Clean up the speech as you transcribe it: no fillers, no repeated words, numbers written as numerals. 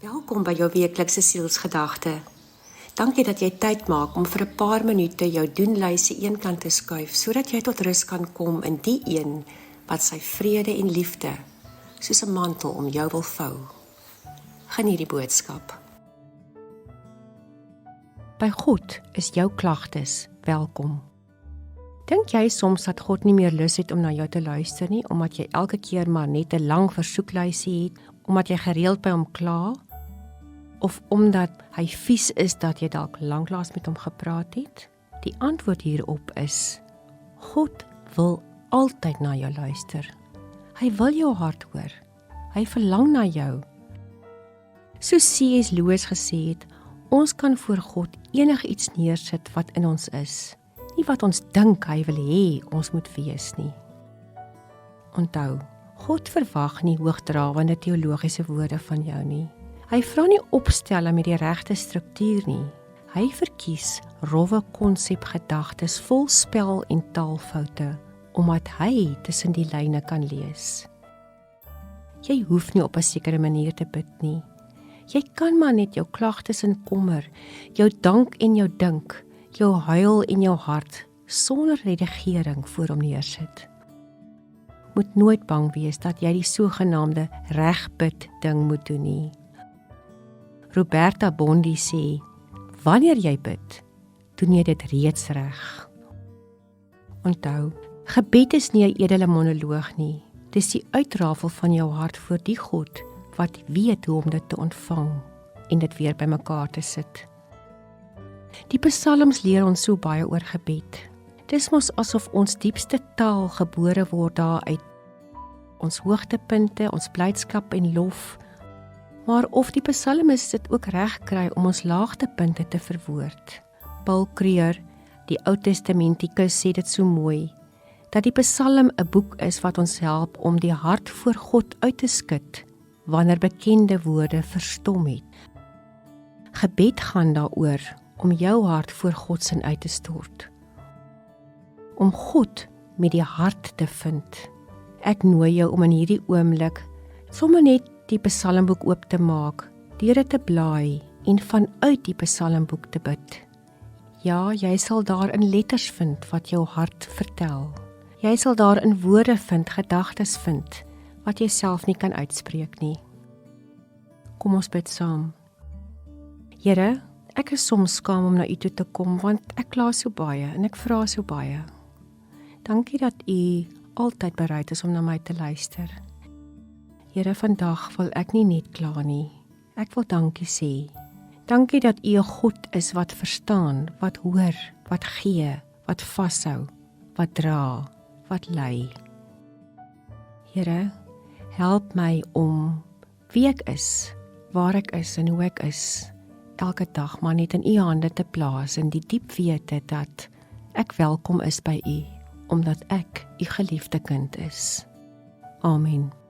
Welkom by jou weeklikse sielsgedagte. Dankie dat jy tyd maak om vir 'n paar minute jou doenlyse eenkant te skuif, sodat jy tot rus kan kom in die een wat sy vrede en liefde soos 'n mantel om jou wil vou. Geniet die boodskap. By God is jou klagtes welkom. Dink jy soms dat God nie meer lus het om na jou te luister nie, omdat jy elke keer maar net 'n lang versoeklysie het, omdat jy gereeld by hom kla, of omdat hy vies is dat jy dalk lanklaas met hom gepraat het? Die antwoord hierop is, God wil altyd na jou luister. Hy wil jou hart hoor. Hy verlang na jou. Soos C.S. Lewis gesê het, ons kan voor God enigiets neersit wat in ons is, nie wat ons dink hy wil hê ons moet wees nie. Onthou, God verwag nie hoogdrawende teologiese woorde van jou nie. Hy vra nie opstelle met die regte struktuur nie. Hy verkies rowwe konsepgedagtes vol spel en taalfoute, omdat hy tussen die lyne kan lees. Jy hoef nie op 'n sekere manier te bid nie. Jy kan maar net jou klagtes en kommer, jou dank en jou dink, jou huil en jou hart, sonder redigering voor hom neersit. Moet nooit bang wees dat jy die sogenaamde regbid ding moet doen nie. Roberta Bondi sê, wanneer jy bid, doen jy dit reeds reg. Onthou, gebed is nie 'n edele monoloog nie. Dis die uitrafel van jou hart voor die God wat weet hoe om dit te ontvang en dit weer bymekaar te sit. Die psalms leer ons so baie oor gebed. Dis mos asof ons diepste taal gebore word daaruit. Ons hoogtepunte, ons blydskap en lof, maar of die psalmis dit ook reg kry om ons laagtepunte te verwoord. Paul Creer, die Ou Testamentikus, sê dit so mooi, dat die psalm 'n boek is wat ons help om die hart voor God uit te skud, wanneer bekende woorde verstom het. Gebed gaan daaroor om jou hart voor God sin uit te stort, om God met die hart te vind. Ek nooi jou om in hierdie oomblik sommer net die psalmboek oop te maak, deur dit te blaai en vanuit die psalmboek te bid. Ja, jy sal daar in letters vind wat jou hart vertel. Jy sal daar in woorde vind, gedagtes vind, wat jy self nie kan uitspreek nie. Kom ons bid saam. Here, ek is soms skaam om na U toe te kom, want ek kla so baie en ek vra so baie. Dankie dat U altyd bereid is om na my te luister. Here, vandag wil ek nie net kla nie. Ek wil dankie sê. Dankie dat U 'n God is wat verstaan, wat hoor, wat gee, wat vashou, wat dra, wat lei. Here, help my om wie ek is, waar ek is en hoe ek is, elke dag maar net in U hande te plaas in die diep wete dat ek welkom is by U, omdat ek U geliefde kind is. Amen.